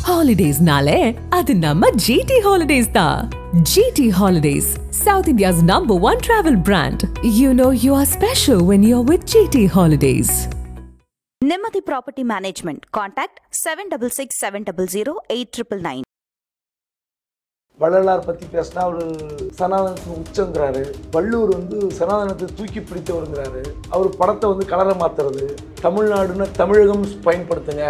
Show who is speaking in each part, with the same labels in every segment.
Speaker 1: Holidays-nale, adu namma GT Holidays da. GT Holidays, South India's #1 travel brand. You know you are special when you're with GT Holidays.
Speaker 2: Nemathi Property Management. Contact 7667008999.
Speaker 3: Vallalar பற்றி பேசினா அவர் சனாதனத்தின் உச்சங்கிறாரு. வள்ளுவர் வந்து சனாதனத்தை தூக்கி பிடித்தவருங்கிறாரு. அவர் படத்தை வந்து கலரை மாற்றுறது, தமிழ்நாடுன்னா தமிழகம் பயன்படுத்துங்க,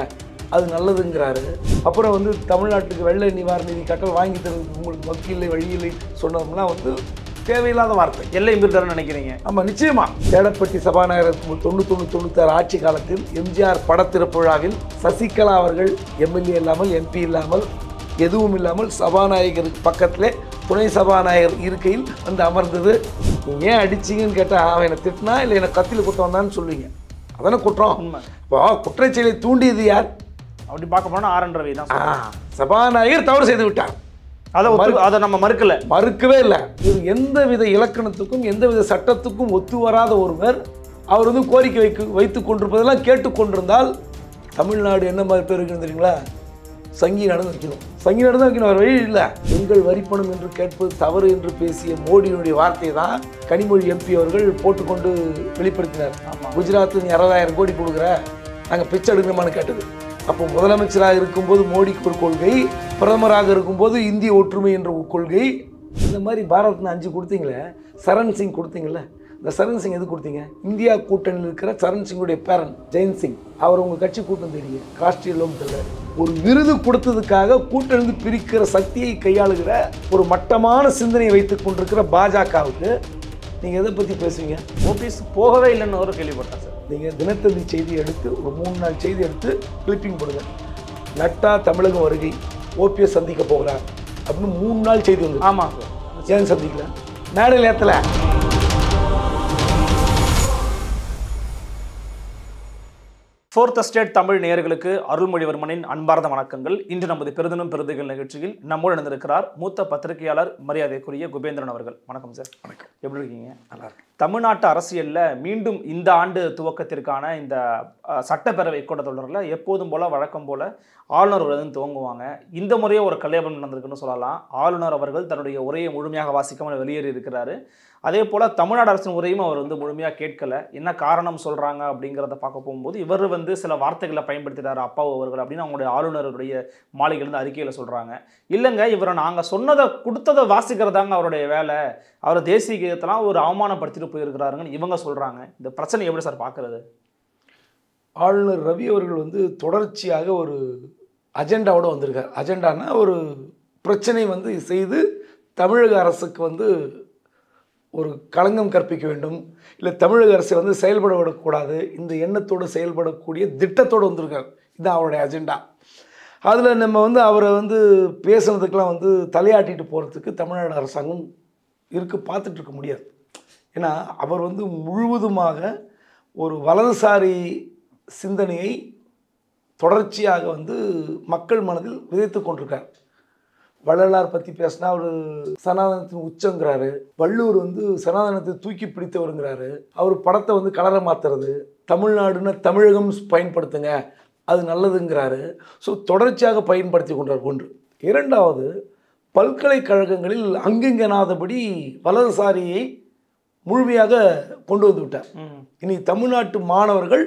Speaker 3: அது நல்லதுங்கிறாரு. அப்புறம் வந்து தமிழ்நாட்டுக்கு வெள்ள நிவாரண நிதி கட்டல் வாங்கி தருவதுக்கு உங்களுக்கு வக்கீலை வழியில்லை சொன்னோம்னா வந்து தேவையில்லாத வார்த்தை.
Speaker 4: எல்லை மீறுதல் நினைக்கிறீங்க?
Speaker 3: ஆமாம், நிச்சயமாக. தேடப்பட்டி சபாநாயகர் 91-96 ஆட்சி காலத்தில் எம்ஜிஆர் படத்திறப்பு விழாவில் சசிகலா அவர்கள் எம்எல்ஏ இல்லாமல் எம்பி இல்லாமல் எதுவும் இல்லாமல் சபாநாயகருக்கு பக்கத்திலே துணை சபாநாயகர் இருக்கையில் வந்து அமர்ந்தது. நீங்கள் ஏன் அடிச்சிங்கன்னு கேட்டால் அவன் என்னை திட்டினா இல்லை என்னை கத்தியில் குற்றம் வந்தான்னு சொல்லுவீங்க. அதானே குற்றம். இப்போ குற்றச்செயலை தூண்டியது யார்?
Speaker 4: அப்படி பார்க்க போனால் ஆர்.என். ரவி தான்.
Speaker 3: சபாநாயகர் தவறு செய்து விட்டார்.
Speaker 4: அதை நம்ம
Speaker 3: மறுக்கவே இல்லை. இது எந்தவித இலக்கணத்துக்கும் எந்தவித சட்டத்துக்கும் ஒத்து வராத ஒருவர் அவர் வந்து கோரிக்கை வைத்துக் கொண்டிருப்பதெல்லாம் கேட்டுக்கொண்டிருந்தால் தமிழ்நாடு என்ன மாதிரி பேர் இருக்குன்னு தெரியுங்களா? சங்கி நடந்து வைக்கணும். சங்கி நடந்து வைக்கணும், வேறு வழி இல்லை. எங்கள் வரிப்பணம் என்று கேட்பது தவறு என்று பேசிய மோடியினுடைய வார்த்தையை தான் கனிமொழி எம்பி அவர்கள் போட்டுக்கொண்டு வெளிப்படுத்தினார். குஜராத்து நீ 60,000 கோடி கொடுக்குற, நாங்கள் பிச்சை எடுக்கணுமான்னு கேட்டது. அப்போ முதலமைச்சராக இருக்கும்போது மோடிக்கு ஒரு கொள்கை, பிரதமராக இருக்கும்போது இந்திய ஒற்றுமை என்ற ஒரு கொள்கை. இந்த மாதிரி பாரத்னு 5 கொடுத்தீங்களே, சரண் சிங் கொடுத்தீங்களே, இந்த சரண் சிங் எது கொடுத்தீங்க? இந்தியா கூட்டணியில் இருக்கிற சரண் சிங்குடைய பேரன் ஜெயந்த் சிங், அவர் உங்கள் கட்சி கூட்டம் தெரியுங்க, ராஷ்டிரியலோம் தெரியல. ஒரு விருது கொடுத்ததுக்காக கூட்டணி பிரிக்கிற சக்தியை கையாளுகிற ஒரு மட்டமான சிந்தனையை வைத்துக் கொண்டிருக்கிற பாஜகவுக்கு நீங்கள் எதை பற்றி பேசுவீங்க?
Speaker 4: ஓபிஎஸ் போகவே இல்லைன்னு ஒரு கேள்விப்பட்டேன் சார்.
Speaker 3: நீங்கள் தினத்தந்தி செய்தி எடுத்து ஒரு 3 நாள் செய்தி எடுத்து கிளிப்பிங் போடுங்க. நட்டா தமிழகம் வருகை, ஓபிஎஸ் சந்திக்க போகிறார் அப்படின்னு 3 நாள் செய்தி வந்து.
Speaker 4: ஆமாம் சார்.
Speaker 3: ஏன் சந்திக்கல? மேடையில் ஏற்றல.
Speaker 4: ஃபோர்த் எஸ்டேட் தமிழ் நேயர்களுக்கு அருள்மொழிவர்மனின் அன்பார்ந்த வணக்கங்கள். இன்று நமது பெருதினம் பெருதுகள் நிகழ்ச்சியில் நம்மோடு இணைந்திருக்கிறார் மூத்த பத்திரிகையாளர் மரியாதைக்குரிய குபேந்திரன் அவர்கள். வணக்கம் சார். வணக்கம். எப்படி இருக்கீங்க? நல்லா இருக்கு. தமிழ்நாட்டு அரசியலில் மீண்டும் இந்த ஆண்டு துவக்கத்திற்கான இந்த சட்டப்பேரவை கூட்டத்தொடரில் எப்போதும் போல வழக்கம் போல ஆளுநர் உரையுடன் துவங்குவாங்க. இந்த முறையே ஒரு கல்யாணம் நடந்திருக்குன்னு சொல்லலாம். ஆளுநர் அவர்கள் தன்னுடைய உரையை முழுமையாக வாசிக்காமல் வெளியேறி இருக்கிறாரு. அதே போல் தமிழ்நாடு அரசின் உரையும் அவர் வந்து முழுமையாக கேட்கலை. என்ன காரணம் சொல்கிறாங்க அப்படிங்கிறத பார்க்க போகும்போது இவர் வந்து சில வார்த்தைகளை பயன்படுத்திட்டார் அப்பாவு அவர்கள் அப்படின்னு அவங்களுடைய ஆளுநருடைய மாளிகையிலேருந்து அறிக்கையில் சொல்கிறாங்க. இல்லைங்க, இவரை நாங்கள் சொன்னதை கொடுத்ததை வாசிக்கிறதாங்க அவருடைய வேலை, அவரை தேசிய கீதத்தெல்லாம் ஒரு அவமானப்படுத்திட்டு போயிருக்கிறாருங்கன்னு இவங்க சொல்கிறாங்க. இந்த பிரச்சனை எப்படி சார் பார்க்குறது?
Speaker 3: ஆளுநர் ரவி அவர்கள் வந்து தொடர்ச்சியாக ஒரு அஜெண்டாவோடு வந்திருக்கார். அஜெண்டானா ஒரு பிரச்சனை வந்து செய்து தமிழக அரசுக்கு வந்து ஒரு களங்கம் கற்பிக்க வேண்டும், இல்லை தமிழக அரசை வந்து செயல்பட விடக்கூடாது, இந்த எண்ணத்தோடு செயல்படக்கூடிய திட்டத்தோடு வந்திருக்கார். இதுதான் அவருடைய அஜெண்டா. அதில் நம்ம வந்து அவரை வந்து பேசுனதுக்கெலாம் வந்து தலையாட்டிட்டு போகிறதுக்கு தமிழ்நாடு அரசாங்கம் பார்த்துட்டு இருக்க முடியாது. ஏன்னா அவர் வந்து முழுவதுமாக ஒரு வலதுசாரி சிந்தனையை தொடர்ச்சியாக வந்து மக்கள் மனதில் விதைத்து கொண்டிருக்கார். வள்ளலார் பற்றி பேசினா அவர் சனாதனத்தின் உச்சங்கிறாரு. வள்ளுவர் வந்து சனாதனத்தை தூக்கி பிடித்தவருங்கிறாரு. அவர் படத்தை வந்து கலரை மாற்றுறது, தமிழ்நாடுன்னா தமிழகம் பயன்படுத்துங்க, அது நல்லதுங்கிறாரு. ஸோ தொடர்ச்சியாக பயன்படுத்தி கொண்டார். ஒன்று. இரண்டாவது, பல்கலைக்கழகங்களில் அங்கெங்கனாதபடி வலதுசாரியை முழுமையாக கொண்டு வந்து விட்டார். இனி தமிழ்நாட்டு மாணவர்கள்,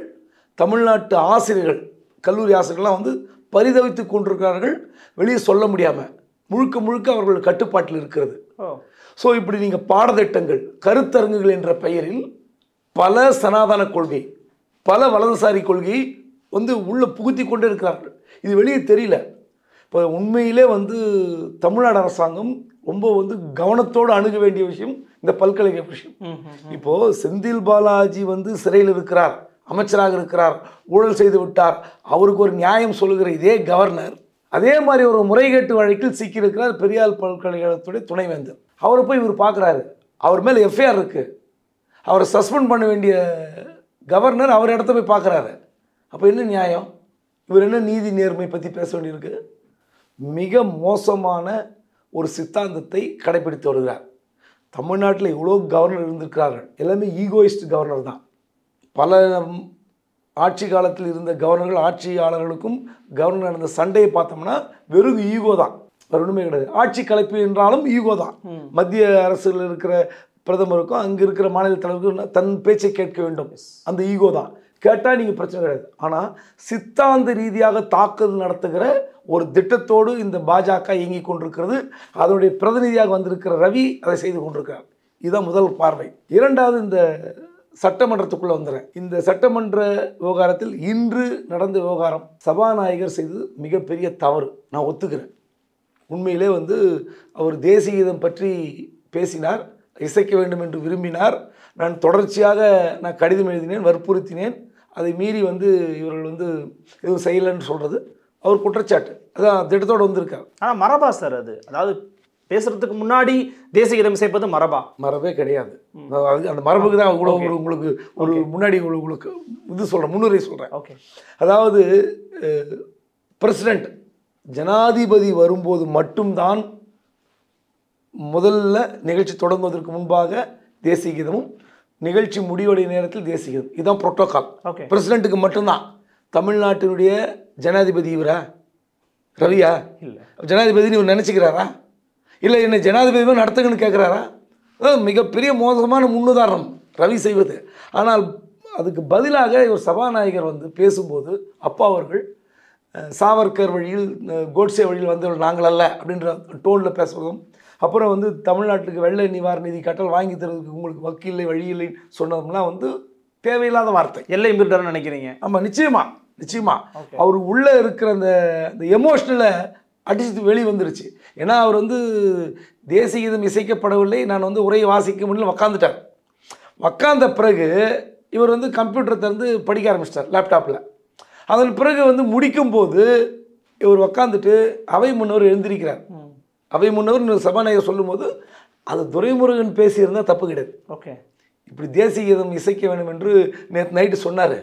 Speaker 3: தமிழ்நாட்டு ஆசிரியர்கள், கல்லூரி ஆசிரியர்கள்லாம் வந்து பரிதவித்து கொண்டிருக்கிறார்கள், வெளியே சொல்ல முடியாமல். முழுக்க முழுக்க அவர்கள் கட்டுப்பாட்டில் இருக்கிறது. ஸோ இப்படி நீங்கள் பாடத்திட்டங்கள், கருத்தரங்குகள் என்ற பெயரில் பல சனாதன கொள்கை, பல வலதுசாரி கொள்கையை வந்து உள்ளே புகுத்தி கொண்டே இருக்கிறார்கள். இது வெளியே தெரியல. இப்போ உண்மையிலே வந்து தமிழ்நாடு அரசாங்கம் ரொம்ப வந்து கவனத்தோடு அணுக வேண்டிய விஷயம் இந்த பல்கலைக்கழக விஷயம். இப்போது செந்தில் பாலாஜி வந்து சிறையில் இருக்கிறார், அமைச்சராக இருக்கிறார், ஊழல் செய்து விட்டார், அவருக்கு ஒரு நியாயம் சொல்லுகிற இதே கவர்னர் அதே மாதிரி ஒரு முறைகேட்டு வழக்கில் சிக்கியிருக்கிறார் பெரியார் பல்கலைக்கழகத்துடைய துணைவேந்தர். அவரை போய் இவர் பார்க்குறாரு, அவர் மேலே எஃப்ஐஆர் இருக்குது, அவரை சஸ்பெண்ட் பண்ண வேண்டிய கவர்னர் அவர் இடத்த போய் பார்க்குறாரு. அப்போ என்ன நியாயம்? இவர் என்ன நீதி நேர்மை பற்றி பேச வேண்டியிருக்கு? மிக மோசமான ஒரு சித்தாந்தத்தை கடைபிடித்து வருகிறார். தமிழ்நாட்டில் இவ்வளோ கவர்னர் இருந்திருக்கிறார்கள், எல்லாமே ஈகோயிஸ்ட் கவர்னர் தான். பல ஆட்சி காலத்தில் இருந்த கவர்னர்கள் ஆட்சியாளர்களுக்கும் கவர்னர் நடந்த சண்டையை பார்த்தோம்னா வெறும் ஈகோ தான், வேறு ஒன்றுமே கிடையாது. ஆட்சி கலைப்பு என்றாலும் ஈகோ தான். மத்திய அரசில் இருக்கிற பிரதமருக்கும் அங்கே இருக்கிற மாநில தலைவருக்கும் தன் பேச்சை கேட்க வேண்டும், அந்த ஈகோ தான். கேட்டால் நீங்கள் பிரச்சனை கிடையாது. ஆனால் சித்தாந்த ரீதியாக தாக்குதல் நடத்துகிற ஒரு திட்டத்தோடு இந்த பாஜக இயங்கி கொண்டிருக்கிறது. அதனுடைய பிரதிநிதியாக வந்திருக்கிற ரவி அதை செய்து கொண்டிருக்கிறார். இதுதான் முதல் பார்வை. இரண்டாவது, இந்த சட்டமன்றத்துக்குள்ளே வந்துடுறேன். இந்த சட்டமன்ற விவகாரத்தில் இன்று நடந்த விவகாரம் சபாநாயகர் செய்தது மிகப்பெரிய தவறு, நான் ஒத்துக்கிறேன். உண்மையிலே அவர் தேசிய கீதம் பற்றி பேசினார், இசைக்க வேண்டும் என்று விரும்பினார். நான் தொடர்ச்சியாக கடிதம் எழுதினேன், வற்புறுத்தினேன். அதை மீறி இவர்கள் எதுவும் செய்யலைன்னு சொல்கிறது அவர் குற்றச்சாட்டு. அதான் திட்டத்தோடு வந்திருக்கார்.
Speaker 4: ஆனால் மரபா சார் அது, அதாவது பேசுறதுக்கு முன்னாடி தேசிய கீதம் இசைப்பது மரபே
Speaker 3: கிடையாது. அந்த மரபுக்கு தான் உங்களுக்கு ஒரு முன்னாடி உங்களுக்கு சொல்கிறேன், முன்னுரை சொல்கிறேன்.
Speaker 4: ஓகே.
Speaker 3: அதாவது பிரசிடெண்ட் ஜனாதிபதி வரும்போது மட்டும்தான் முதல்ல நிகழ்ச்சி தொடங்குவதற்கு முன்பாக தேசிய கீதமும் நிகழ்ச்சி முடிவடைய நேரத்தில் தேசிய கீதம். இதுதான் புரோட்டோகால். பிரசிடெண்ட்டுக்கு மட்டும்தான். தமிழ்நாட்டினுடைய ஜனாதிபதி இவரா, ரவியா? இல்லை. ஜனாதிபதினு இவர் நினச்சிக்கிறாரா? இல்லை என்ன ஜனாதிபதியுமே நடத்துங்கன்னு கேட்குறாரா? அதாவது மிகப்பெரிய மோசமான முன்னுதாரணம் ரவி செய்வது. ஆனால் அதுக்கு பதிலாக இவர் சபாநாயகர் பேசும்போது அப்பா அவர்கள் சாவர்கர் வழியில் கோட்ஸே வழியில் வந்தவர்கள் நாங்கள் அல்ல அப்படின்ற டோனில் பேசுவதும், அப்புறம் தமிழ்நாட்டுக்கு வெள்ள நிவாரண நிதி கட்டல் வாங்கி தரதுக்கு உங்களுக்கு வக்கீலை வழி இல்லைன்னு சொன்னதும்லாம் தேவையில்லாத வார்த்தை.
Speaker 4: எல்லை மீறிட்டாருன்னு நினைக்கிறீங்க?
Speaker 3: ஆமாம், நிச்சயமாக அவர் உள்ளே இருக்கிற அந்த எமோஷ்னலை அடிச்சு வெளியே வந்துருச்சு. ஏன்னா அவர் தேசிய கீதம் இசைக்கப்படவில்லை, நான் உரையை வாசிக்க முடியல, உக்காந்துட்டார். உக்காந்த பிறகு இவர் கம்ப்யூட்டரை திறந்து படிக்க ஆரம்பிச்சிட்டார் லேப்டாப்பில். அதன் பிறகு முடிக்கும்போது இவர் உக்காந்துட்டு அவை முன்னவர் எழுந்திருக்கிறார். அவை முன்னவர் சபாநாயகர் சொல்லும்போது அது துரைமுருகன் பேசியிருந்தால் தப்பு கிடையாது.
Speaker 4: ஓகே.
Speaker 3: இப்படி தேசிய கீதம் இசைக்க வேண்டும் என்று நேற்று நைட்டு சொன்னார்.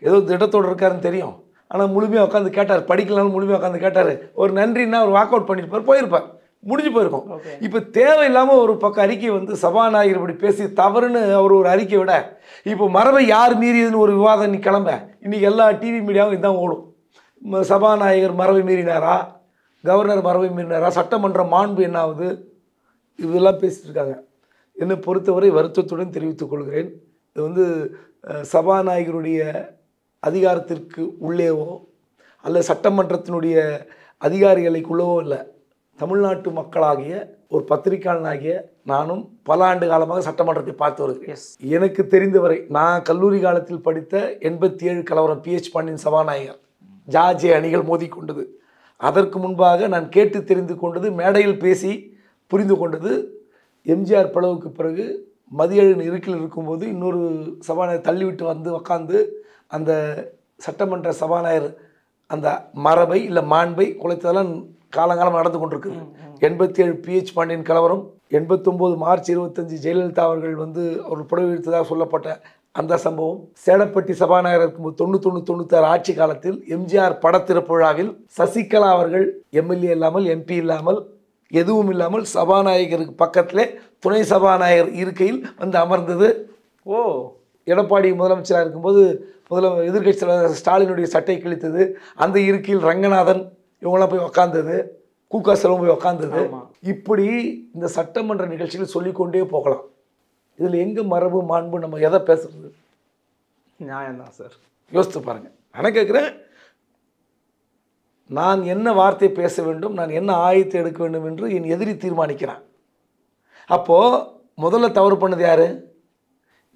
Speaker 3: ஏதோ திட்டத்தோடு இருக்காருன்னு தெரியும். ஆனால் முழுமையாக உட்காந்து கேட்டார், படிக்கலாம்னு முழுமையாக உட்காந்து கேட்டார். ஒரு நன்றின்னா ஒரு வாக் அவுட் பண்ணியிருப்பார், போயிருப்பார், முடிஞ்சு போயிருக்கும். இப்போ தேவையில்லாமல் ஒரு பக்கம் அறிக்கை சபாநாயகர் இப்படி பேசி தவறுன்னு அவர் ஒரு அறிக்கை விட, இப்போ மரபை யார் மீறியதுன்னு ஒரு விவாதம் நீ கிளம்ப. இன்றைக்கி எல்லா டிவி மீடியாவும் இதுதான் ஓடும். சபாநாயகர் மரபை மீறினாரா, கவர்னர் மரபை மீறினாரா, சட்டமன்ற மாண்பு என்ன ஆகுது, இதெல்லாம் பேசிட்டு இருக்காங்க. என்னை பொறுத்தவரை வருத்தத்துடன் தெரிவித்துக் கொள்கிறேன். இது சபாநாயகருடைய அதிகாரத்திற்கு உள்ளேவோ அல்ல சட்டமன்றத்தினுடைய அதிகாரிகளுக்குள்ளவோ இல்லை. தமிழ்நாட்டு மக்களாகிய ஒரு பத்திரிகையாளனாகிய நானும் பல ஆண்டு காலமாக சட்டமன்றத்தை பார்த்து வருகிறேன். எனக்கு தெரிந்தவரை நான் கல்லூரி காலத்தில் படித்த 87 கலவரம் PH பாண்டியன் சபாநாயகர், ஜார்ஜே அணிகள் மோதி கொண்டது. அதற்கு முன்பாக நான் கேட்டு தெரிந்து கொண்டது, மேடையில் பேசி புரிந்து கொண்டது, எம்ஜிஆர் பிளவுக்கு பிறகு மதியழகன் இருக்கில் இருக்கும்போது இன்னொரு சபாநாயகர் தள்ளிவிட்டு உக்காந்து அந்த சட்டமன்ற சபாநாயகர் அந்த மரபை இல்லை மாண்பை குலைத்ததெல்லாம் காலங்காலம் நடந்து கொண்டிருக்குது. 87 PH பாண்டியன் கலவரம், 89 மார்ச் 25 ஜெயலலிதா அவர்கள் அவர் புடவை எடுத்ததாக சொல்லப்பட்ட அந்த சம்பவம், சேடப்பட்டி சபாநாயகர் இருக்கும்போது 91-96 ஆட்சி காலத்தில் எம்ஜிஆர் படத்திறப்பு விழாவில் சசிகலா அவர்கள் எம்எல்ஏ இல்லாமல் MP இல்லாமல் எதுவும் இல்லாமல் சபாநாயகருக்கு பக்கத்திலே துணை சபாநாயகர் இருக்கையில் அமர்ந்தது. எடப்பாடி முதலமைச்சராக இருக்கும்போது எதிர்கட்சி தலைவர் ஸ்டாலினுடைய சட்டை கிழித்தது, அந்த இருக்கையில் ரங்கநாதன் இவங்களாம் போய் உக்காந்தது, கூக்கா செல்வம் போய் உக்காந்தது. இப்படி இந்த சட்டமன்ற நிகழ்ச்சிகள் சொல்லிக்கொண்டே போகலாம். இதில் எங்கே மரபு மாண்பு, நம்ம எதை பேசுறது?
Speaker 4: நியாயம்தான் சார்.
Speaker 3: யோசித்து பாருங்கள். நான் கேட்குறேன், நான் என்ன வார்த்தை பேச வேண்டும், நான் என்ன ஆயத்தை எடுக்க வேண்டும் என்று என் எதிரி தீர்மானிக்கிறான். அப்போது முதல்ல தவறு பண்ணது யார்?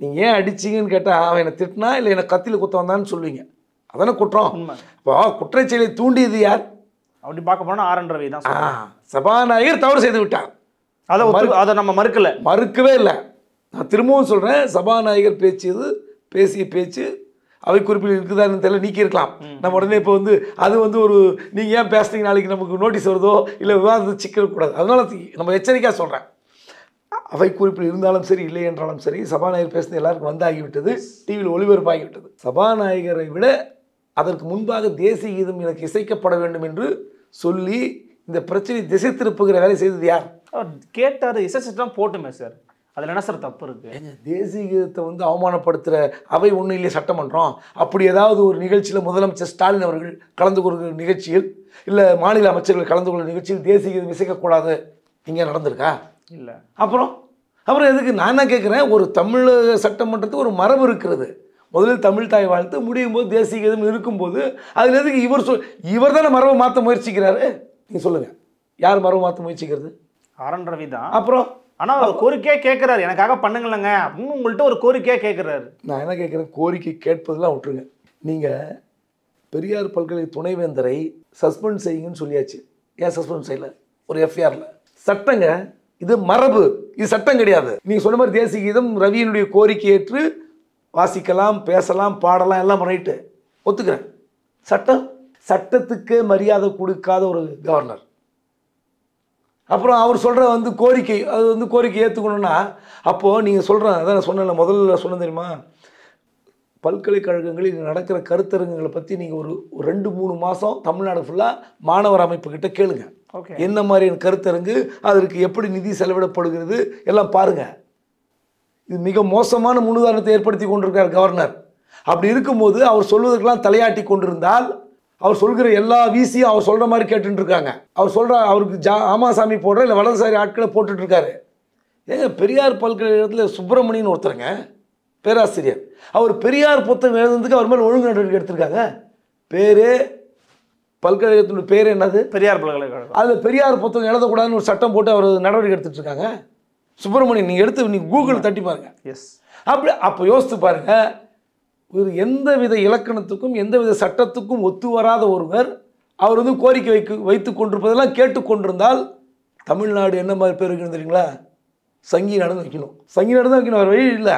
Speaker 3: நீங்கள் ஏன் அடிச்சிங்கன்னு கேட்டால் அவன் என்னை திட்டினா இல்லை என்னை கத்தியில் குத்த வந்தான்னு சொல்லுவீங்க, அதானே குற்றம். இப்போ குற்றச்செயலை தூண்டியது யார்?
Speaker 4: அப்படி பார்க்க போனால் RN ரவி தான்.
Speaker 3: சபாநாயகர் தவறு செய்து விட்டார்.
Speaker 4: அதை நம்ம
Speaker 3: மறுக்கவே இல்லை. நான் திரும்பவும் சொல்கிறேன், சபாநாயகர் பேசிய பேச்சு அவை குறிப்பில் இருக்குதான்னு தெரியல, நீக்கியிருக்கலாம். நம்ம உடனே இப்போ அது ஒரு நீங்கள் ஏன் பேசுறீங்க, நாளைக்கு நமக்கு நோட்டீஸ் வருதோ இல்லை விவாதத்தை சிக்கக்கூடாது. அதனால நம்ம எச்சரிக்கையாக சொல்கிறேன். அவை குறிப்பில் இருந்தாலும் சரி இல்லை என்றாலும் சரி, சபாநாயகர் பேசுனது எல்லாருக்கும் வந்தாகிவிட்டது, டிவியில் ஒளிபரப்பாகிவிட்டது. சபாநாயகரை விட அதற்கு முன்பாக தேசிய கீதம் எனக்கு இசைக்கப்பட வேண்டும் என்று சொல்லி இந்த பிரச்சனை திசை திருப்புகிற வேலை செய்தது யார்?
Speaker 4: கேட்டார், இசைச்சிட்டு போட்டுமே சார். அதில் என்ன சார் தப்பு இருக்கு?
Speaker 3: தேசிய கீதத்தை வந்து அவமானப்படுத்துகிற அவை ஒன்றும் இல்லையே சட்டமன்றம். அப்படி ஏதாவது ஒரு நிகழ்ச்சியில் முதலமைச்சர் ஸ்டாலின் அவர்கள் கலந்து கொள்கிற நிகழ்ச்சியில் இல்லை மாநில அமைச்சர்கள் கலந்து கொள்கிற நிகழ்ச்சியில் தேசிய கீதம் இசைக்கக்கூடாது இங்கே நடந்திருக்கா?
Speaker 4: இல்லை.
Speaker 3: அப்புறம் எதுக்கு நான் என்ன கேட்குறேன், ஒரு தமிழக சட்டமன்றத்துக்கு ஒரு மரபு இருக்கிறது. முதலில் தமிழ் தாய் வாழ்த்து, முடியும் போது தேசிய கீதம் இருக்கும்போது அதில் எதுக்கு இவர் தானே மரபை மாற்ற முயற்சிக்கிறாரு? நீங்கள் சொல்லுங்கள், யார் மரபு மாற்ற முயற்சிக்கிறது?
Speaker 4: ஆர்.என். ரவி தான்.
Speaker 3: அப்புறம்
Speaker 4: ஆனால் அவர் கோரிக்கையாக கேட்குறாரு, எனக்காக பண்ணுங்களேங்க அப்படின்னு உங்கள்கிட்ட ஒரு கோரிக்கையாக கேட்குறாரு.
Speaker 3: நான் என்ன கேட்குறேன், கோரிக்கை கேட்பதெல்லாம் விட்டுருங்க. நீங்கள் பெரியார் பல்கலை துணைவேந்தரை சஸ்பெண்ட் செய்யுங்கன்னு சொல்லியாச்சு. ஏன் சஸ்பெண்ட் செய்யலை? ஒரு எஃப்ஐஆரில் சட்டங்க, இது மரபு, இது சட்டம் கிடையாது. நீங்கள் சொன்ன மாதிரி தேசிய கீதம் ரவியினுடைய கோரிக்கை ஏற்று வாசிக்கலாம், பேசலாம், பாடலாம், எல்லாம் ரைட்டு, ஒத்துக்கிறேன். சட்டத்துக்கு மரியாதை கொடுக்காத ஒரு கவர்னர். அப்புறம் அவர் சொல்கிற வந்து கோரிக்கை, அது வந்து கோரிக்கை ஏற்றுக்கணுன்னா அப்போது நீங்கள் சொல்கிறேன், அதான் நான் சொன்னேன், முதல்ல சொன்ன தெரியுமா, பல்கலைக்கழகங்களில் நடக்கிற கருத்தரங்குகளை பற்றி நீங்கள் ஒரு 2-3 மாதம் தமிழ்நாடு ஃபுல்லாக மாணவர் அமைப்புக்கிட்ட கேளுங்க. என்ன மாதிரியான கருத்தரங்கு, அதற்கு எப்படி நிதி செலவிடப்படுகிறது எல்லாம் பாருங்கள். இது மிக மோசமான முன்னுதாரணத்தை ஏற்படுத்தி கொண்டிருக்கார் கவர்னர். அப்படி இருக்கும்போது அவர் சொல்வதற்கெல்லாம் தலையாட்டி கொண்டிருந்தால், அவர் சொல்கிற எல்லா வீசியும் அவர் சொல்கிற மாதிரி கேட்டுருக்காங்க. அவர் சொல்கிற அவருக்கு ஆமாசாமி போடுற இல்லை வலதுசாரி ஆட்களை போட்டுட்ருக்காரு. ஏங்க பெரியார் பல்கலைக்கழகத்தில் சுப்பிரமணியன் ஒருத்தருங்க பேராசிரியர், அவர் பெரியார் புத்தகம் எழுதுறதுக்கு அவர் மேலே ஒழுங்கு நடவடிக்கை எடுத்திருக்காங்க. பேரே பல்கலைக்கழகத்தினுடைய பேர் என்னது? பெரியார் பல்கலைக்கழகம். அதில் பெரியார் புத்தகம் எழுதக்கூடாதுன்னு ஒரு சட்டம் போட்டு அவர் நடவடிக்கை எடுத்துகிட்டு இருக்காங்க. சுப்பிரமணியன் நீங்கள் கூகுள் தட்டி பாருங்க.
Speaker 4: எஸ்.
Speaker 3: அப்போ யோசித்து பாருங்க, ஒரு எந்தவித இலக்கணத்துக்கும் எந்தவித சட்டத்துக்கும் ஒத்து வராத ஒருவர் அவர் வந்து கோரிக்கை வைத்து கொண்டிருப்பதெல்லாம் கேட்டுக்கொண்டிருந்தால் தமிழ்நாடு என்ன மாதிரி பேர் வைக்கணும் தெரியுங்களா? சங்கி நடந்து வைக்கணும். சங்கி நடந்து வைக்கணும், அவர் வழி இல்லை,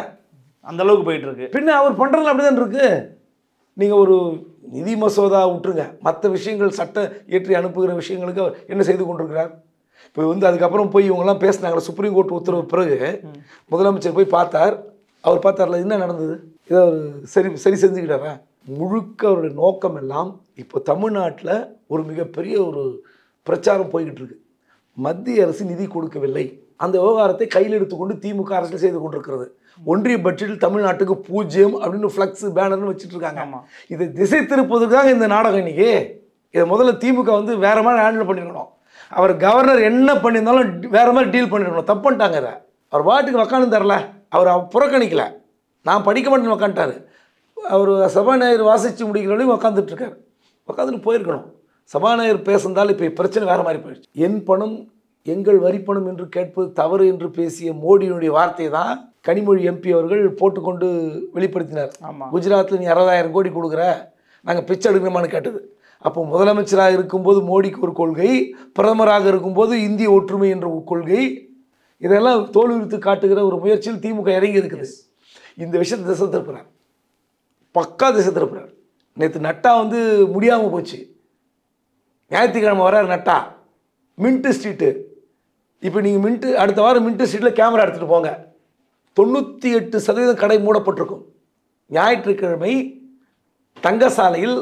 Speaker 4: அந்த அளவுக்கு போயிட்டு இருக்கு.
Speaker 3: பின்ன அவர் பண்ணுறதுல அப்படி தான் இருக்கு. நீங்கள் ஒரு நிதி மசோதா விட்டுருங்க, மற்ற விஷயங்கள் சட்டம் இயற்றி அனுப்புகிற விஷயங்களுக்கு அவர் என்ன செய்து கொண்டிருக்கிறார்? இப்போ வந்து அதுக்கப்புறம் போய் இவங்கெல்லாம் பேசினாங்களே, சுப்ரீம் கோர்ட் உத்தரவு பிறகு முதலமைச்சர் போய் பார்த்தார். அவர் பார்த்தார்ல, என்ன நடந்தது, இதை அவர் சரி செஞ்சுக்கிட்டாரா? முழுக்க அவருடைய நோக்கம் எல்லாம் இப்போ தமிழ்நாட்டில் ஒரு மிகப்பெரிய ஒரு பிரச்சாரம் போய்கிட்டு இருக்கு. மத்திய அரசு நிதி கொடுக்கவில்லை, அந்த விவகாரத்தை கையில் எடுத்துக்கொண்டு திமுக அரசு செய்து கொண்டிருக்கிறது. ஒன்றிய பட்ஜெட்டில் தமிழ்நாட்டுக்கு 0 அப்படின்னு ஃப்ளக்ஸ் பேனர்னு வச்சுட்டு இருக்காங்க. இதை திசை திருப்பதற்காக இந்த நாடகம் இன்னைக்கு. இதை முதல்ல திமுக வந்து வேற மாதிரி ஹேண்டில் பண்ணிருக்கணும். அவர் கவர்னர் என்ன பண்ணியிருந்தாலும் வேற மாதிரி டீல் பண்ணிருக்கணும். தப்பு பண்ணிட்டாங்க. இதை அவர் பாட்டுக்கு உக்காந்து தரல, அவர் புறக்கணிக்கல, நான் படிக்க மாட்டேன்னு உக்காந்துட்டாரு. அவர் சபாநாயகர் வாசித்து முடிக்கிற வரைக்கும் உக்காந்துட்ருக்காரு. உக்காந்துட்டு போயிருக்கணும். சபாநாயகர் பேசுந்தால் இப்போ பிரச்சனை வேறு மாதிரி போயிடுச்சு. என் பணம் எங்கள் வரிப்பணம் என்று கேட்பது தவறு என்று பேசிய மோடியினுடைய வார்த்தை தான் கனிமொழி எம்பி அவர்கள் போட்டுக்கொண்டு வெளிப்படுத்தினார். குஜராத்தில் நீ 60,000 கோடி கொடுக்குற, நாங்கள் பிச்சை எடுக்கணுமான்னு கேட்டது. அப்போ முதலமைச்சராக இருக்கும்போது மோடிக்கு ஒரு கொள்கை, பிரதமராக இருக்கும்போது இந்திய ஒற்றுமை என்ற கொள்கை, இதெல்லாம் தோல்வித்து காட்டுகிற ஒரு முயற்சியில் திமுக இறங்கி இருக்குது. இந்த விஷயத்தை திசை திருப்புறார், பக்கா திசை திருப்புறார். நேற்று நட்டா வந்து முடியாமல் போச்சு. ஞாயிற்றுக்கிழமை வரார் நட்டா, மின்ட்டு ஸ்ட்ரீட்டு. இப்போ நீங்கள் மின்ட்டு அடுத்த வாரம் மின்ட்டு ஸ்ட்ரீட்டில் கேமரா எடுத்துகிட்டு போங்க, 98% கடை மூடப்பட்டிருக்கும். ஞாயிற்றுக்கிழமை தங்கசாலையில்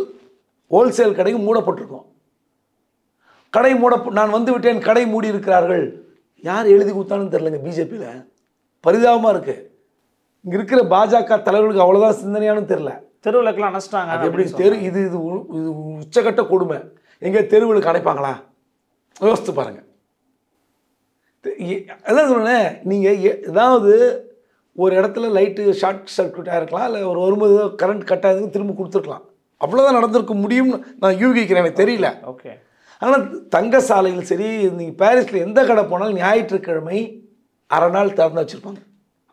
Speaker 3: ஹோல்சேல் கடையும் மூடப்பட்டிருக்கும். கடை நான் வந்து விட்டேன், கடை மூடி இருக்கிறார்கள். யார் எழுதி கொடுத்தாலும் தெரிலங்க. பிஜேபியில் பரிதாபமாக இருக்குது. இங்கே இருக்கிற பாஜக தலைவர்களுக்கு அவ்வளோதான் சிந்தனையானு தெரில.
Speaker 4: தெருவிளக்கெல்லாம் அணைச்சிட்டாங்க.
Speaker 3: அது எப்படி இது இது உச்சக்கட்ட கொடுமை. எங்கே தெருவிளக்கு அணைப்பாங்களா? யோசித்து பாருங்கள். அதான் சொன்னேன், நீங்கள் ஏதாவது ஒரு இடத்துல லைட்டு ஷார்ட் சர்க்யூட்டாக இருக்கலாம், இல்லை ஒரு வரும்போது கரண்ட் கட் ஆகுதுன்னு திரும்ப கொடுத்துருக்கலாம். அவ்வளோதான் நடந்திருக்க முடியும்னு நான் யூகிக்கிறேன், எனக்கு தெரியல.
Speaker 4: ஓகே.
Speaker 3: ஆனால் தங்க சாலையில் சரி, நீங்கள் பாரிஸில் எந்த கடை போனாலும் ஞாயிற்றுக்கிழமை அரை நாள் திறந்து வச்சுருப்பாங்க.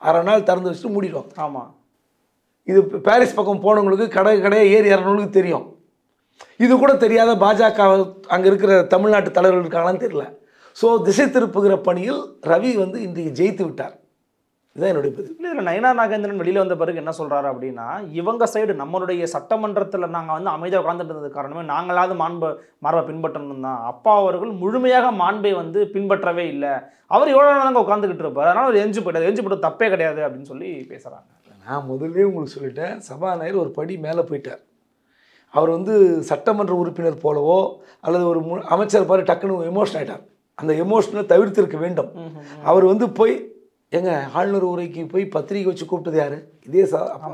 Speaker 3: அரை நாள் திறந்து வச்சுட்டு மூடிடுவாங்க.
Speaker 4: ஆமாம்.
Speaker 3: இது பாரிஸ் பக்கம் போனவங்களுக்கு கடையை ஏறி இறனவங்களுக்கு தெரியும். இது கூட தெரியாத பாஜக அங்கே இருக்கிற தமிழ்நாட்டு தலைவர்கள் இருக்காங்களான்னு தெரியல. ஸோ திசை திருப்புகிற பணியில் ரவி வந்து இன்றைக்கு ஜெயித்து விட்டார். இதுதான் என்னுடைய பதில்.
Speaker 4: இதில் நயினார் நாகேந்திரன் வெளியில் வந்த பிறகு என்ன சொல்கிறாரு அப்படின்னா, இவங்க சைடு நம்மளுடைய சட்டமன்றத்தில் நாங்கள் வந்து அமைதியாக உட்காந்துட்டு இருந்தது காரணமே நாங்களாவது மரபை பின்பற்றணும் தான். அப்பா அவர்கள் முழுமையாக மாண்பை வந்து பின்பற்றவே இல்லை. அவர் எவ்வளோ நாங்கள் உட்காந்துக்கிட்டு இருப்பார், அதனால் அவர் எஞ்சி போய்ட்டு தப்பே கிடையாது அப்படின்னு சொல்லி பேசுகிறாங்க.
Speaker 3: நான் முதல்ல உங்களுக்கு சொல்லிட்டேன், சபாநாயகர் ஒரு படி மேலே போயிட்டார். அவர் வந்து சட்டமன்ற உறுப்பினர் போலவோ அல்லது ஒரு அமைச்சர் பாரு டக்குன்னு எமோஷன் ஆகிட்டார். அந்த எமோஷனை தவிர்த்திருக்க வேண்டும். அவர் வந்து போய் ஏங்க ஆளுநர் உரைக்கு போய் பத்திரிக்கை வச்சு கூப்பிட்டது யார்? இதே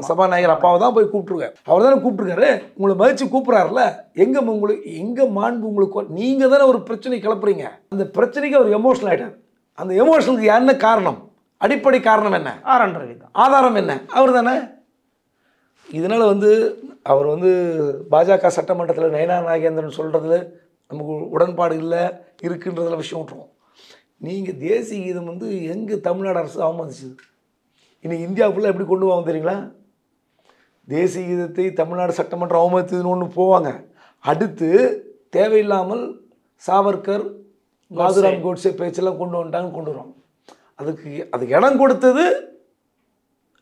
Speaker 3: சபாநாயகர் அப்பாவை தான் போய் கூப்பிட்ருக்காரு. அவர் தானே கூப்பிட்ருக்காரு. உங்களை மதித்து கூப்பிட்றாருல. எங்கே மாண்பு உங்களுக்கு? நீங்கள் தானே ஒரு பிரச்சனை கிளப்புறீங்க. அந்த பிரச்சனைக்கு அவர் எமோஷனல் ஆகிட்டார். அந்த எமோஷனுக்கு என்ன காரணம்? அடிப்படை காரணம் என்ன? ஆதாரம் என்ன? அவர் தானே. இதனால் அவர் பாஜக சட்டமன்றத்தில் நயனா நாகேந்திரன் சொல்கிறதுல நமக்கு உடன்பாடு இல்லை இருக்குன்றதுல விஷயம் விட்டுருவோம். நீங்கள் தேசிய கீதம் எங்கே தமிழ்நாடு அரசு அவமதிச்சது? இன்னைக்கு இந்தியா ஃபுல்லாக எப்படி கொண்டு போவாங்க தெரியுங்களா? தேசிய கீதத்தை தமிழ்நாடு சட்டமன்றம் அவமதித்ததுன்னு ஒன்று போவாங்க. அடுத்து தேவையில்லாமல் சாவர்கர், நாதுராம் கோட்ஸே பேச்செல்லாம் கொண்டு வந்துட்டாங்கன்னு கொண்டு வருவாங்க. அதுக்கு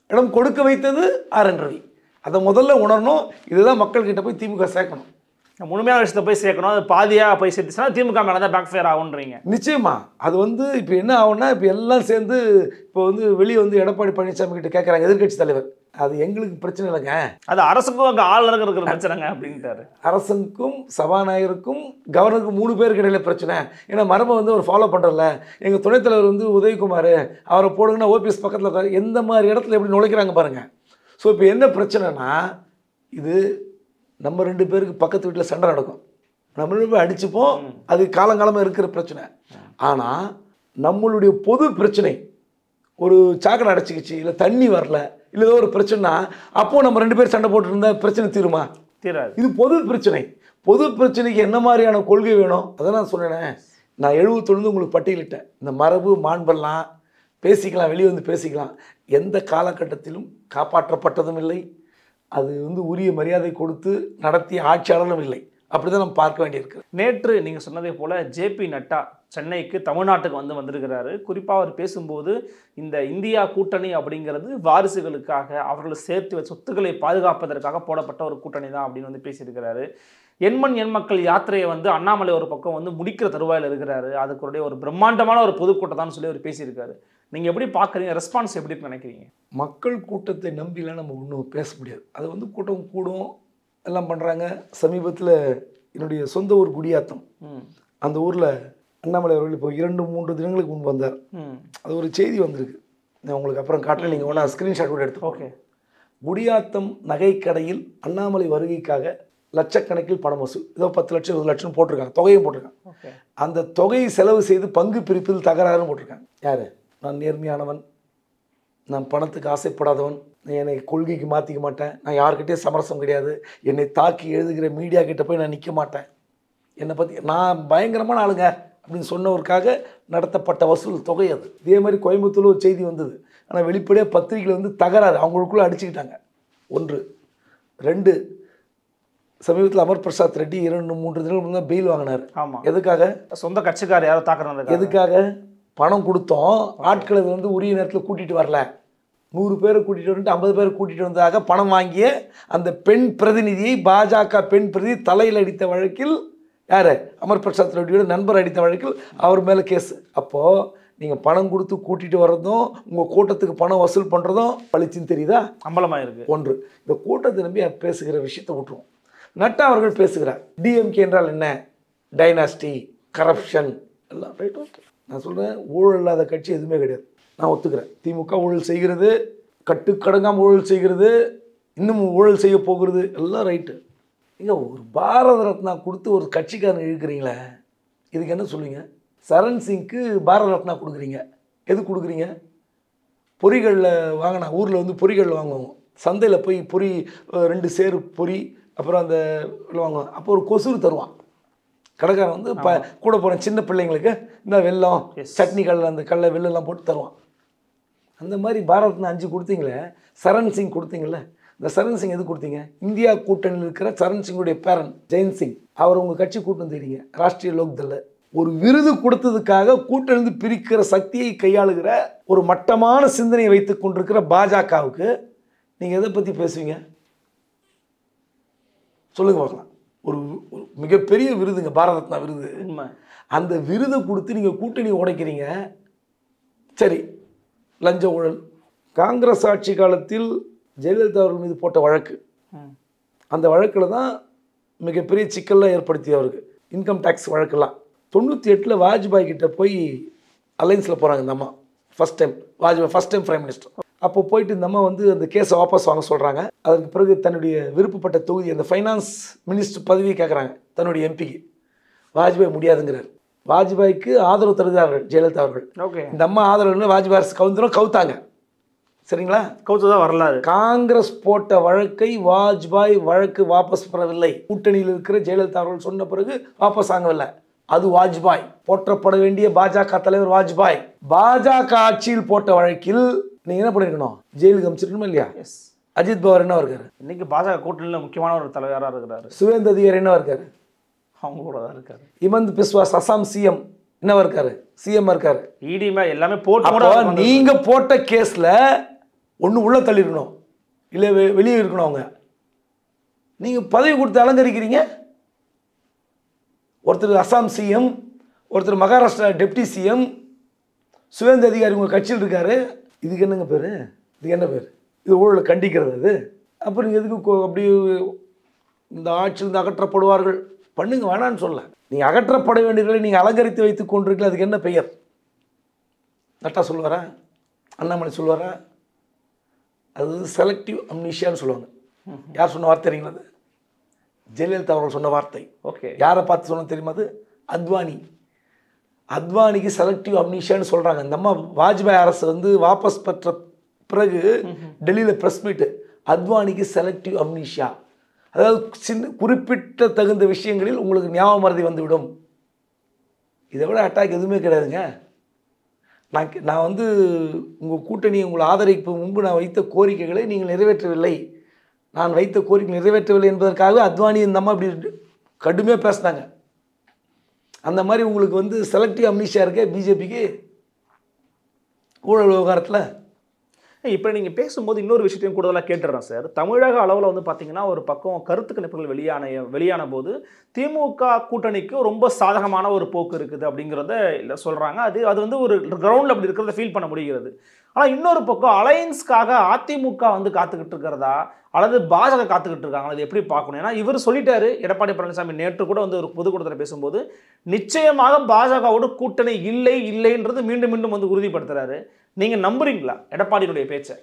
Speaker 3: இடம் கொடுக்க வைத்தது ஆர்.என். ரவி. அதை முதல்ல உணரணும். இதுதான் மக்கள்கிட்ட போய் திமுக சேர்க்கணும்.
Speaker 4: முழுமையான விஷயத்தை போய் சேர்க்கணும். அது பாதியாக போய் சேர்த்துச்சுன்னா திமுக மேலே தான் பேக் ஃபயர் ஆகுன்றீங்க.
Speaker 3: நிச்சயமா அது இப்போ என்ன ஆகும்னா, இப்போ எல்லாம் சேர்ந்து இப்போ வெளியே எடப்பாடி பழனிசாமி கிட்ட கேட்குறாங்க, எதிர்கட்சி தலைவர். அது எங்களுக்கு பிரச்சனை இல்லைங்க, அது
Speaker 4: அரசுக்கும் அங்கே ஆளுநருக்கு இருக்கிற பிரச்சனைங்க அப்படின்ட்டாரு.
Speaker 3: அரசுக்கும் சபாநாயகருக்கும் கவர்னருக்கும் 3 பேருக்கு இடையில பிரச்சனை. ஏன்னா மரபை ஒரு ஃபாலோ பண்ணுறல. எங்கள் துணைத் தலைவர் உதயகுமார், அவரை போடுங்கன்னா ஓபிஎஸ் பக்கத்தில் உட்காரு. எந்த மாதிரி இடத்துல எப்படி நுழைக்கிறாங்க பாருங்கள். ஸோ இப்போ என்ன பிரச்சனைனா, இது நம்ம 2 பேருக்கு பக்கத்து வீட்டில் சண்டை நடக்கும், நம்ம 2 பேர் அடிச்சுப்போம். அது காலங்காலமாக இருக்கிற பிரச்சனை. ஆனால் நம்மளுடைய பொது பிரச்சனை, ஒரு சாக்கடை அடைச்சிக்கிச்சு, இல்லை தண்ணி வரல, இல்லை ஏதோ ஒரு பிரச்சனைனா, அப்போது நம்ம 2 பேர் சண்டை போட்டுருந்தா பிரச்சனை தீருமா?
Speaker 4: தீராது.
Speaker 3: இது பொது பிரச்சனை. பொது பிரச்சனைக்கு என்ன மாதிரியான கொள்கை வேணும்? அதை நான் சொன்னேன். நான் 70 உங்களுக்கு பட்டியலிட்டேன். இந்த மரபு மாண்பெல்லாம் பேசிக்கலாம், வெளியே பேசிக்கலாம். எந்த காலகட்டத்திலும் காப்பாற்றப்பட்டதும் இல்லை. அது உரிய மரியாதை கொடுத்து நடத்திய ஆட்சியாளரும் இல்லை. அப்படி தான் நம்ம பார்க்க வேண்டியிருக்கு.
Speaker 4: நேற்று நீங்கள் சொன்னதே போல் ஜேபி நட்டா சென்னைக்கு தமிழ்நாட்டுக்கு வந்திருக்கிறாரு. குறிப்பாக அவர் பேசும்போது இந்த இந்தியா கூட்டணி அப்படிங்கிறது வாரிசுகளுக்காக, அவர்களை சேர்த்து வச்ச சொத்துக்களை பாதுகாப்பதற்காக போடப்பட்ட ஒரு கூட்டணி தான் அப்படின்னு பேசியிருக்கிறாரு. எண்மண் எண் மக்கள் யாத்திரையை அண்ணாமலை ஒரு பக்கம் முடிக்கிற தருவாயில் இருக்கிறாரு. அதுக்குடைய ஒரு பிரம்மாண்டமான ஒரு பொதுக்கூட்டம் தான் சொல்லி அவர் பேசியிருக்காரு. நீங்கள் எப்படி பார்க்குறீங்க? ரெஸ்பான்ஸ் எப்படி நினைக்கிறீங்க?
Speaker 3: மக்கள் கூட்டத்தை நம்பிலாம் நம்ம ஒன்றும் பேச முடியாது. அது கூட்டம் கூடும் எல்லாம் பண்ணுறாங்க. சமீபத்தில் என்னுடைய சொந்த ஊர் குடியாத்தம், அந்த ஊரில் அண்ணாமலை அவர்கள் இப்போ 2-3 தினங்களுக்கு முன்பு வந்தார். அது ஒரு செய்தி வந்திருக்கு, நான் உங்களுக்கு அப்புறம் காட்டுறேன். நீங்கள் ஒன்றா ஸ்க்ரீன்ஷாட் கூட எடுத்து.
Speaker 4: ஓகே.
Speaker 3: குடியாத்தம் நகைக்கடையில் அண்ணாமலை வருகைக்காக லட்சக்கணக்கில் பணம் வசூல், ஏதோ 10 லட்சம் 20 லட்சம் போட்டிருக்காங்க, தொகையும் போட்டிருக்காங்க. அந்த தொகையை செலவு செய்து பங்கு பிரிப்பில் தகராறுன்னு போட்டிருக்காங்க. யார்? நான் நேர்மையானவன், நான் பணத்துக்கு ஆசைப்படாதவன், என்னை கொள்கைக்கு மாற்றிக்க மாட்டேன், நான் யார்கிட்டயும் சமரசம் கிடையாது, என்னை தாக்கி எழுதுகிற மீடியா கிட்ட போய் நான் நிற்க மாட்டேன், என்னை பற்றி நான் பயங்கரமான ஆளுங்க அப்படின்னு சொன்னவருக்காக நடத்தப்பட்ட வசூல் தொகை அது. இதே மாதிரி கோயம்புத்தூர் ஒரு செய்தி வந்தது. ஆனால் வெளிப்படையாக பத்திரிகையில் தகராறு, அவங்களுக்குள்ளே அடிச்சுக்கிட்டாங்க. 1. 2, சமீபத்தில் அமர் பிரசாத் ரெட்டி 2-3 தினங்களுக்கு முன்னாடி பெயில் வாங்கினார்.
Speaker 4: ஆமாம்.
Speaker 3: எதுக்காக?
Speaker 4: சொந்த கட்சிக்காரர் யாரோ தாக்குறாங்க.
Speaker 3: எதுக்காக? பணம் கொடுத்தோம், ஆட்களை உரிய நேரத்தில் கூட்டிகிட்டு வரல, 100 பேரை கூட்டிகிட்டு வந்துட்டு 50 பேரை கூட்டிகிட்டு வந்ததாக பணம் வாங்கிய அந்த பெண் பிரதிநிதியை பாஜக பெண் பிரதிநிதி தலையில் அடித்த வழக்கில், யார்? அமர் பிரசாத் ரெட்டியோட நண்பர் அடித்த வழக்கில் அவர் மேலே கேஸ். அப்போது நீங்கள் பணம் கொடுத்து கூட்டிகிட்டு வர்றதும் உங்கள் கூட்டத்துக்கு பணம் வசூல் பண்ணுறதும் பளிச்சுன்னு தெரியுதா?
Speaker 4: அம்பலமாக இருக்குது.
Speaker 3: 1. இந்த கூட்டத்தை நம்பி பேசுகிற விஷயத்தை விட்டுருவோம். நட்டா அவர்கள் பேசுகிறார், டிஎம்கே என்றால் என்ன, டைனாஸ்டி, கரப்ஷன் எல்லாம் ரைட். ஓகே, நான் சொல்கிறேன், ஊழல் இல்லாத கட்சி எதுவுமே கிடையாது, நான் ஒத்துக்கிறேன். திமுக ஊழல் செய்கிறது, கட்டுக்கடங்காமல் ஊழல் செய்கிறது, இன்னும் ஊழல் செய்ய போகிறது, எல்லாம் ரைட்டு. நீங்கள் ஒரு பாரத ரத்னா கொடுத்து ஒரு கட்சிக்காரன் இழுக்கிறீங்களே, இதுக்கு என்ன சொல்லுவீங்க? சரண் சிங்க்கு பாரத ரத்னா கொடுக்குறீங்க, எது கொடுக்குறீங்க? பொரிகளில் வாங்கினா, ஊரில் பொரிகளில் வாங்குவோம், சந்தையில் போய் பொரி 2 சேரு பொரி, அப்புறம் அந்த வாங்குவோம். அப்போ ஒரு கொசுறு தருவான் கடைக்காரன், கூட போகிற சின்ன பிள்ளைங்களுக்கு இந்த வெல்லம், சட்னி கடலை, அந்த கடலை வெள்ளெல்லாம் போட்டு தருவான். அந்த மாதிரி பாரத்னா 5 கொடுத்தீங்களே, சரண் சிங் கொடுத்தீங்களே, இந்த சரண் சிங் எது கொடுத்தீங்க? இந்தியா கூட்டணியில் இருக்கிற சரண் சிங்குடைய பேரன் ஜெயந்த் சிங், அவர் உங்கள் கட்சி கூட்டணி தெரியுங்க, ராஷ்ட்ரிய லோக்தள். ஒரு விருது கொடுத்ததுக்காக கூட்டணி பிரிக்கிற சக்தியை கையாளுகிற ஒரு மட்டமான சிந்தனையை வைத்துக் கொண்டிருக்கிற பாஜகவுக்கு நீங்கள் எதை பற்றி பேசுவீங்க? சொல்லுங்க பார்க்கலாம். ஒரு மிகப்பெரிய விருதுங்க பாரத ரத்னா விருது. அந்த விருதை கொடுத்து நீங்கள் கூட்டணி உடைக்கிறீங்க. சரி, லஞ்ச ஊழல், காங்கிரஸ் ஆட்சி காலத்தில் ஜெயலலிதா அவர்கள் மீது போட்ட வழக்கு, அந்த வழக்கில் தான் மிகப்பெரிய சிக்கல்லாம் ஏற்படுத்திய அவருக்கு. இன்கம் டேக்ஸ் வழக்கெல்லாம் 98 வாஜ்பாய் கிட்ட போய் அலைன்ஸில் போகிறாங்க இந்த அம்மா. First time Vajpayee first time prime minister. அப்போ போயிட்டு இந்த அம்மா வந்து அந்த கேஸை வாபஸ் வாங்க சொல்கிறாங்க. அதற்கு பிறகு தன்னுடைய விருப்பப்பட்ட தொகுதி அந்த ஃபைனான்ஸ் மினிஸ்டர் பதவியை கேட்குறாங்க தன்னுடைய எம்பிக்கு. வாஜ்பாய் முடியாதுங்கிறார். வாஜ்பாய்க்கு ஆதரவு தருகிறார்கள் ஜெயலலிதா அவர்கள்.
Speaker 4: ஓகே,
Speaker 3: இந்த அம்மா ஆதரவு வாஜ்பாய் அரசு கவுத்தாங்க. சரிங்களா,
Speaker 4: கவுத்துதான் வரலாறு.
Speaker 3: காங்கிரஸ் போட்ட வழக்கை வாஜ்பாய் வழக்கு வாபஸ் பெறவில்லை. கூட்டணியில் இருக்கிற ஜெயலலிதா அவர்கள் சொன்ன பிறகு வாபஸ் வாங்கவில்லை. அது வாஜ்பாய் போற்றப்பட வேண்டிய பாஜக தலைவர் வாஜ்பாய். பாஜக ஆட்சியில் போட்ட வழக்கில் நீங்க என்ன பண்ணிருக்கணும், ஜெயிலுக்கு அமைச்சிருக்கணுமா இல்லையா? அஜித் பவார் என்ன இருக்காரு
Speaker 4: இன்னைக்கு பாஜக கூட்டணியில் முக்கியமான ஒரு தலைவராக இருக்கிறாரு.
Speaker 3: சுவேந்த அதிகாரி என்ன இருக்காரு,
Speaker 4: அவங்க கூட தான் இருக்காரு.
Speaker 3: ஹிமந்த் பிஸ்வாஸ் அசாம் சிஎம் என்ன இருக்காரு, சிஎம் இருக்காரு.
Speaker 4: இடி எல்லாமே போட்டு
Speaker 3: நீங்க போட்ட கேஸ்ல ஒன்று உள்ள தள்ளிருக்கணும், இல்லை வெளியே இருக்கணும். அவங்க நீங்க பதவி கொடுத்து அலங்கரிக்கிறீங்க. ஒருத்தர் அசாம் சிஎம், ஒருத்தர் மகாராஷ்டிரா டெப்டி சிஎம், சுவேந்த அதிகாரி உங்கள் கட்சியில் இருக்காரு. இதுக்கு என்னங்க பேர், இதுக்கு என்ன பேர்? இது ஊழலை கண்டிக்கிறது அது. அப்புறம் நீங்கள் எதுக்கு அப்படி இந்த ஆட்சியிலிருந்து அகற்றப்படுவார்கள் பண்ணுங்க, வேணான்னு சொல்ல. நீங்கள் அகற்றப்பட வேண்டியவர்களை நீங்கள் அலங்கரித்து வைத்துக் கொண்டிருக்கீங்க. அதுக்கு என்ன பெயர்? நட்டா சொல்லுவாரா, அண்ணாமலை சொல்லுவாரா? அது செலக்டிவ் அம்னீஷியான்னு சொல்லுவாங்க. யார் சொன்ன வார்த்தை தெரியுங்களா? அது ஜெயலலிதா அவர்கள் சொன்ன வார்த்தை.
Speaker 4: ஓகே,
Speaker 3: யாரை பார்த்து சொன்ன தெரியுமா? அது அத்வானி. அத்வானிக்கு செலக்டிவ் அம்னீஷியான்னு சொல்கிறாங்க. இந்த அம்மா வாஜ்பாய் அரசு வந்து வாபஸ் பெற்ற பிறகு டெல்லியில் ப்ரெஸ் மீட்டு, அத்வானிக்கு செலக்டிவ் அம்னீஷியா, அதாவது குறிப்பிட்ட தகுந்த விஷயங்களில் உங்களுக்கு ஞாபக மறதி வந்துவிடும். இதை விட அட்டாக் எதுவுமே கிடையாதுங்க. நான் வந்து உங்கள் கூட்டணியை உங்களை ஆதரிப்பு முன்பு நான் வைத்த கோரிக்கைகளை நீங்கள் நிறைவேற்றவில்லை, நான் வைத்த கோரிக்கை நிறைவேற்றவில்லை என்பதற்காக அத்வானி இந்த அம்மா இப்படி கடுமையாக பேசினாங்க. அந்த மாதிரி உங்களுக்கு வந்து செலக்டிவ் அம்னீஷியா இருக்கே பிஜேபிக்கு ஊழல் விவகாரத்தில்.
Speaker 4: இப்போ நீங்கள் பேசும்போது இன்னொரு விஷயத்தையும் கூடுதலாக கேட்டுறேன் சார். தமிழக அளவில் வந்து பார்த்தீங்கன்னா ஒரு பக்கம் கருத்து கணிப்புகள் வெளியான போது திமுக கூட்டணிக்கு ரொம்ப சாதகமான ஒரு போக்கு இருக்குது அப்படிங்கிறத இல்லை சொல்கிறாங்க. அது வந்து ஒரு கிரவுண்டில் அப்படி இருக்கிறத ஃபீல் பண்ண முடிகிறது. ஆனால் இன்னொரு பக்கம் அலையன்ஸ்க்காக அதிமுக வந்து காத்துக்கிட்டு இருக்கிறதா அல்லது பாஜக காத்துக்கிட்டு இருக்காங்க, அது எப்படி பார்க்கணும்? ஏன்னா இவர் சொல்லிட்டாரு, எடப்பாடி பழனிசாமி நேற்று கூட வந்து ஒரு பொதுக்கூட்டத்தில் பேசும்போது நிச்சயமாக பாஜகவோட கூட்டணி இல்லைன்றது மீண்டும் மீண்டும் வந்து உறுதிப்படுத்துறாரு. நீங்க நம்புறீங்களா எடப்பாடியுடைய பேச்சை?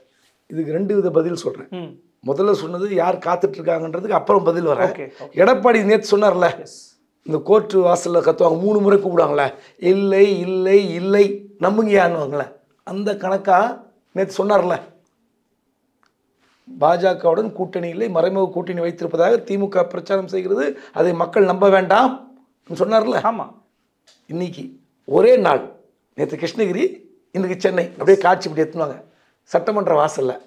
Speaker 3: இதுக்கு ரெண்டு வித பதில் சொல்றேன். முதல்ல சொன்னது யார் காத்துட்டு இருக்காங்கன்றதுக்கு அப்புறம் பதில் வர. எடப்பாடி நேற்று சொன்னார்ல, இந்த கோர்ட்டு வாசல்ல கத்துவாங்க 3 முறை கூப்பிடுவாங்களே, இல்லை இல்லை இல்லை நம்புங்க யாருவாங்களே, அந்த கணக்கா நேற்று சொன்னார்ல, பாஜகவுடன் கூட்டணி இல்லை, மறைமுக கூட்டணி வைத்திருப்பதாக திமுக பிரச்சாரம் செய்கிறது, அதை மக்கள் நம்ப வேண்டாம் சொன்னார்ல.
Speaker 4: ஆமா,
Speaker 3: இன்னைக்கு ஒரே நாள், நேற்று கிருஷ்ணகிரி, இன்றைக்கு சென்னை, அப்படியே காட்சி இப்படி எடுத்துவாங்க சட்டமன்ற வாசலில்.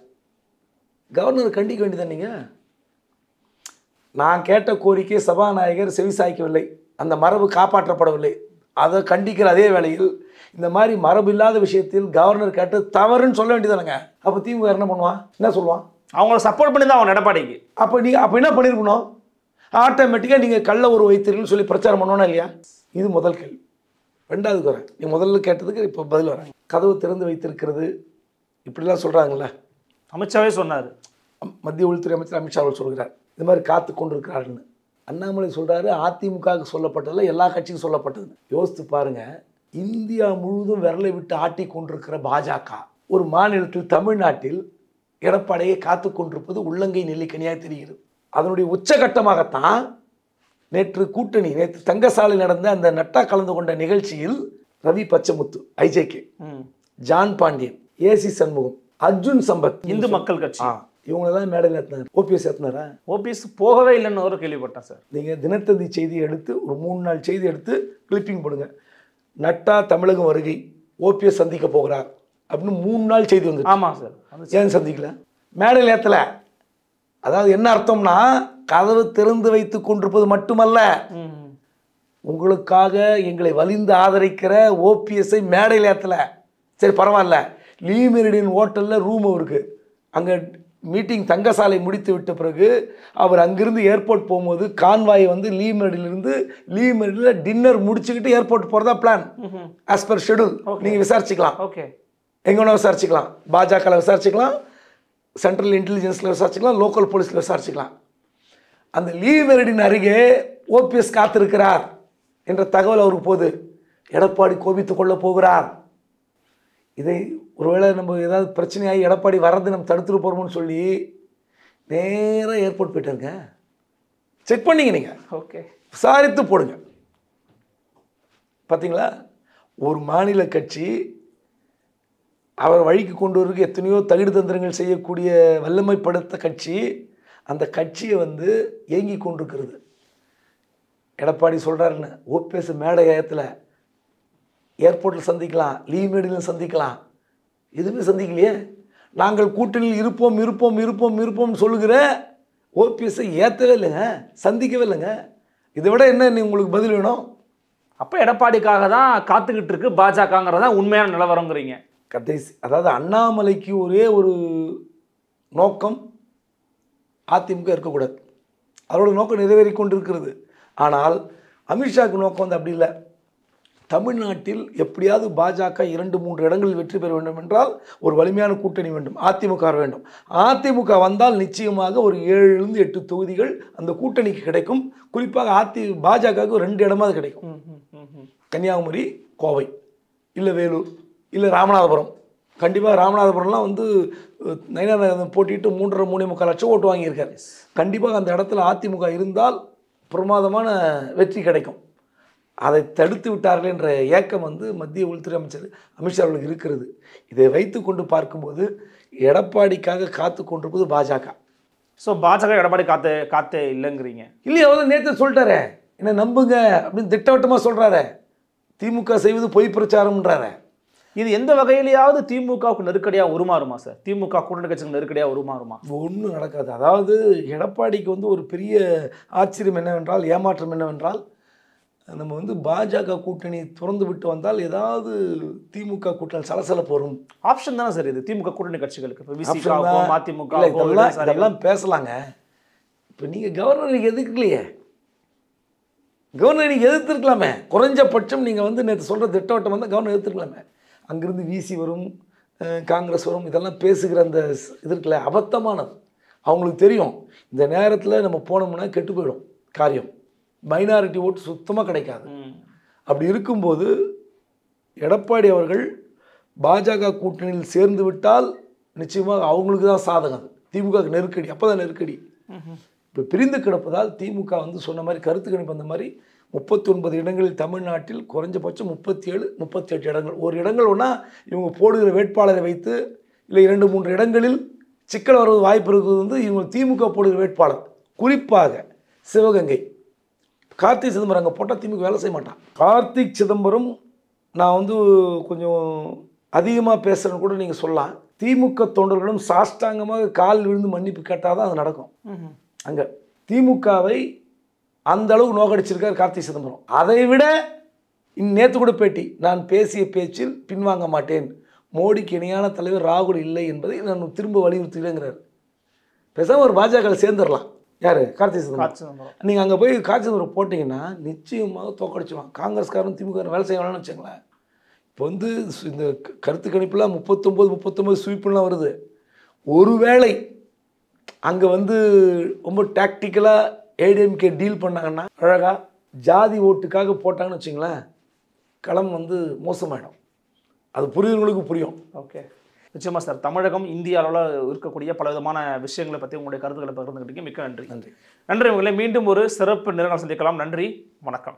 Speaker 3: கவர்னர் கண்டிக்க வேண்டியதான். நீங்கள் நான் கேட்ட கோரிக்கை சபாநாயகர் செவிசாய்க்கவில்லை, அந்த மரபு காப்பாற்றப்படவில்லை, அதை கண்டிக்கிற அதே வேளையில் இந்த மாதிரி மரபு இல்லாத விஷயத்தில் கவர்னர் கேட்டு தவறுன்னு சொல்ல வேண்டியதானுங்க. அப்போ திமுக என்ன பண்ணுவான், என்ன சொல்லுவான்?
Speaker 4: அவங்கள சப்போர்ட் பண்ணி தான் அவன் எடப்பாடிக்கு.
Speaker 3: அப்போ என்ன பண்ணியிருக்கணும்? ஆட்டோமேட்டிக்காக நீங்கள் கள்ள ஒரு வைத்திருக்கீங்கன்னு சொல்லி பிரச்சாரம் பண்ணோன்னா இல்லையா? இது முதல் கேள்வி. ரெண்டாவது வரேன், நீ முதல்ல கேட்டதுக்கு இப்போ பதில் வரேன். கதவு திறந்து வைத்திருக்கிறது இப்படிலாம் சொல்கிறாங்களே,
Speaker 4: அமித்ஷாவே சொன்னார்,
Speaker 3: மத்திய உள்துறை அமைச்சர் அமித்ஷா அவர்கள் சொல்கிறார் இது மாதிரி காத்து கொண்டு இருக்கிறாருன்னு. அண்ணாமலை சொல்கிறாரு அதிமுகவுக்கு சொல்லப்பட்டதில்ல, எல்லா கட்சிக்கும் சொல்லப்பட்டது. யோசித்து பாருங்கள், இந்தியா முழுவதும் விரலை விட்டு ஆட்டி கொண்டிருக்கிற பாஜக ஒரு மாநிலத்தில் தமிழ்நாட்டில் எடப்பாடியை காத்து கொண்டிருப்பது உள்ளங்கை நெல்லிக்கனியாக தெரிகிறது. அதனுடைய உச்சகட்டமாகத்தான் நேற்று தங்கசாலை நடந்த அந்த நட்டா கலந்து கொண்ட நிகழ்ச்சியில் Ravi Pachamuthu, IJK, John Pandian, AC Shanmugam, Arjun Sampath,
Speaker 4: Hindu Makkal Katchi,
Speaker 3: இவங்களெல்லாம் மேடையில் ஏற்றினார். ஓபிஎஸ் ஏற்றினாரா?
Speaker 4: ஓபிஎஸ் போகவே இல்லைன்னு ஒரு கேள்விப்பட்டேன் சார்.
Speaker 3: நீங்கள் தினத்தந்தி செய்தி எடுத்து ஒரு 3 நாள் செய்தி எடுத்து கிளிப்பிங் போடுங்க, நட்டா தமிழகம் வருகை, ஓபிஎஸ் சந்திக்க போகிறார் அப்படின்னு 3 நாள் செய்தி வந்து.
Speaker 4: ஆமாம் சார்.
Speaker 3: ஏன் சந்திக்கல? மேடையில் ஏற்றல. அதாவது என்ன அர்த்தம்னா, கதவு திறந்து வைத்து கொண்டிருப்பது மட்டுமல்ல, உங்களுக்காக எங்களை வலிந்து ஆதரிக்கிற ஓபிஎஸ்ஐ மேடையில் ஏற்றல. சரி பரவாயில்ல, லீ மெரிடியன் ஹோட்டலில் ரூம் அவருக்கு, அங்கே மீட்டிங் தங்கசாலை முடித்து விட்ட பிறகு அவர் அங்கிருந்து ஏர்போர்ட் போகும்போது கான்வாய் வந்து லீ மெரிடியில் டின்னர் முடிச்சுக்கிட்டு ஏர்போர்ட் போகிறதா பிளான், ஆஸ் பர் ஷெடியூல். நீங்கள் விசாரிச்சுக்கலாம்,
Speaker 4: ஓகே,
Speaker 3: எங்கே வேணால் விசாரிச்சுக்கலாம், பாஜகவில் விசாரிச்சுக்கலாம், சென்ட்ரல் இன்டெலிஜென்ஸில் விசாரிச்சுக்கலாம், லோக்கல் போலீஸில் விசாரிச்சுக்கலாம். அந்த லீ மெரிடியன் அருகே ஓபிஎஸ் காத்திருக்கிறார் என்ற தகவல் அவருக்கு போகுது. எடப்பாடி கோபித்துக் கொள்ள போகிறார். இதை ஒருவேளை நம்ம ஏதாவது பிரச்சனையாகி எடப்பாடி வர்றது நம்ம தடுத்துட்டு போகிறோம்னு சொல்லி நேராக ஏர்போர்ட் போயிட்டாருங்க. செக் பண்ணிங்க நீங்கள்,
Speaker 4: ஓகே,
Speaker 3: விசாரித்து போடுங்க. பார்த்தீங்களா, ஒரு மாநில கட்சி அவர் வழிக்கு கொண்டு வரதுக்கு எத்தனையோ தகுடு தந்திரங்கள் செய்யக்கூடிய வல்லமைப்படுத்த கட்சி, அந்த கட்சியை வந்து ஏங்கி கொண்டிருக்கிறது. எடப்பாடி சொல்கிறாருன்னு ஓபிஎஸ் மேடை ஏத்தில் ஏர்போர்ட்டில் சந்திக்கலாம், லீவ் மேடையில் சந்திக்கலாம், எதுவுமே சந்திக்கலையே. நாங்கள் கூட்டணியில் இருப்போம் இருப்போம் இருப்போம் இருப்போம்னு சொல்லுகிற ஓபிஎஸ்ஸை ஏற்றவே இல்லைங்க, சந்திக்கவே இல்லைங்க. இதை விட என்ன உங்களுக்கு பதில் வேணும்?
Speaker 4: அப்போ எடப்பாடிக்காக தான் காத்துக்கிட்டு இருக்கு பாஜகங்கிறதா உண்மையான நிலவரங்கிறீங்க.
Speaker 3: கடைசி அதாவது அண்ணாமலைக்கு ஒரே ஒரு நோக்கம், அதிமுக இருக்கக்கூடாது. அதோட நோக்கம் நிறைவேறி கொண்டிருக்கிறது. ஆனால் அமித்ஷாவுக்கு நோக்கம் வந்து அப்படி இல்லை. தமிழ்நாட்டில் எப்படியாவது பாஜக 2-3 இடங்களில் வெற்றி பெற வேண்டும் என்றால் ஒரு வலிமையான கூட்டணி வேண்டும், அதிமுக வேண்டும். அதிமுக வந்தால் நிச்சயமாக ஒரு 7-8 தொகுதிகள் அந்த கூட்டணிக்கு கிடைக்கும். குறிப்பாக பாஜகவுக்கு 2 இடமாவது கிடைக்கும். கன்னியாகுமரி, கோவை, இல்லை வேலூர், இல்லை ராமநாதபுரம். கண்டிப்பாக ராமநாதபுரம்லாம் வந்து நயனார் போட்டிட்டு 3.5-3.25 லட்சம் ஓட்டு வாங்கியிருக்காரு. கண்டிப்பாக அந்த இடத்துல அதிமுக இருந்தால் பிரமாதமான வெற்றி கிடைக்கும். அதை தடுத்து விட்டார்கள் என்ற ஏக்கம் வந்து மத்திய உள்துறை அமைச்சர் அமித்ஷா அவர்களுக்கு இருக்கிறது. இதை வைத்து கொண்டு பார்க்கும்போது எடப்பாடிக்காக காத்து கொண்டிருப்பது பாஜக.
Speaker 4: ஸோ பாஜக எடப்பாடி காத்தே இல்லைங்கிறீங்க.
Speaker 3: இல்லையா, அவர் நேற்று சொல்லிட்டாரே, என்ன நம்புங்க அப்படின்னு திட்டவட்டமாக சொல்கிறாரு. திமுக செய்வது பொய் பிரச்சாரம்ன்றாரு.
Speaker 4: இது எந்த வகையிலேயாவது திமுகவுக்கு நெருக்கடியாக உருமாறுமா சார்? திமுக கூட்டணி கட்சிக்கு நெருக்கடியாக உருமாறுமா?
Speaker 3: ஒன்றும் நடக்காது. அதாவது எடப்பாடிக்கு வந்து ஒரு பெரிய ஆச்சரியம் என்னவென்றால், ஏமாற்றம் என்னவென்றால், நம்ம வந்து பாஜக கூட்டணி திறந்து விட்டு வந்தால் ஏதாவது திமுக கூட்டணி சலசலப்பு வரும்.
Speaker 4: ஆப்ஷன் தானே சார் இது திமுக கூட்டணி கட்சிகளுக்கு. அதிமுக
Speaker 3: இதெல்லாம் பேசலாங்க. இப்போ நீங்கள் கவர்னர் எதிர்க்கலையே, கவர்னர் நீங்கள் எதிர்த்துருக்கலாமே. குறைஞ்சபட்சம் நீங்கள் வந்து நேற்று சொல்கிற திட்டவட்டம் வந்து கவர்னர் எதிர்த்துருக்கலாமே. அங்கேருந்து விசி வரும், காங்கிரஸ் வரும், இதெல்லாம் பேசுகிற அந்த இது இருக்குல்ல, அபத்தமானது. அவங்களுக்கு தெரியும் இந்த நேரத்தில் நம்ம போனோம்னா கெட்டு போயிடும் காரியம், மைனாரிட்டி ஓட்டு சுத்தமாக கிடைக்காது. அப்படி இருக்கும்போது எடப்பாடி அவர்கள் பாஜக கூட்டணியில் சேர்ந்து விட்டால் நிச்சயமாக அவங்களுக்கு தான் சாதகம், திமுக நெருக்கடி. அப்போ தான் நெருக்கடி. இப்போ பிரிந்து கிடப்பதால் திமுக வந்து சொன்ன மாதிரி கருத்து கணிப்பு அந்த மாதிரி 39 இடங்களில் தமிழ்நாட்டில் குறைஞ்சபட்சம் 37-38 இடங்கள். ஒரு இடங்கள் ஒன்றா இவங்க போடுகிற வேட்பாளரை வைத்து, இல்லை 2-3 இடங்களில் சிக்கல் வருவது வாய்ப்பு இருக்குது. வந்து இவங்க திமுக போடுகிற வேட்பாளர், குறிப்பாக சிவகங்கை கார்த்திக் சிதம்பரம் அங்கே போட்டால் திமுக வேலை செய்ய மாட்டான். கார்த்திக் சிதம்பரம் நான் வந்து கொஞ்சம் அதிகமாக பேசுகிறேன்னு கூட நீங்கள் சொல்லலாம். திமுக தொண்டர்களும் சாஷ்டாங்கமாக கால் விழுந்து மன்னிப்பு கேட்டால் தான் அது நடக்கும். அங்கே திமுகவை அந்த அளவுக்கு நோக்கடிச்சிருக்கார் கார்த்திக் சிதம்பரம். அதை விட நேற்று கூட பேட்டி, நான் பேசிய பேச்சில் பின்வாங்க மாட்டேன், மோடிக்கு இணையான தலைவர் ராகுல் இல்லை என்பதை நான் திரும்ப வலியுறுத்துகிறேங்கிறார். பேசாமல் ஒரு பாஜக சேர்ந்துடலாம். யார்? கார்த்திக் சிதம்பரம். நீங்கள் அங்கே போய் கார்த்திக் சிதம்பரம் போட்டிங்கன்னா நிச்சயமாக தோக்கடிச்சுவாங்க. காங்கிரஸ்காரன் திமுக வேலை செய்யலாம்னு வச்சுங்களேன். இப்போ வந்து இந்த கருத்து கணிப்புலாம் 39 ஸ்வீப்புலாம் வருது. ஒருவேளை அங்கே வந்து ரொம்ப டாக்டிக்கலாக ஏடிஎம்கே டீல் பண்ணாங்கன்னா, அழகாக ஜாதி ஓட்டுக்காக போட்டாங்கன்னு வச்சுங்களேன், களம் வந்து மோசமாயிடும். அது புரியுறவங்களுக்கு புரியும்.
Speaker 4: ஓகே, நிச்சயமாக சார். தமிழகம் இந்திய அளவில் இருக்கக்கூடிய பல விதமான விஷயங்களை பற்றி உங்களுடைய கருத்துக்களை பகிர்ந்துக்கிட்டீங்க. மிக்க நன்றி. நன்றி. உங்களை மீண்டும் ஒரு சிறப்பு நேரங்கள் சந்திக்கலாம். நன்றி, வணக்கம்.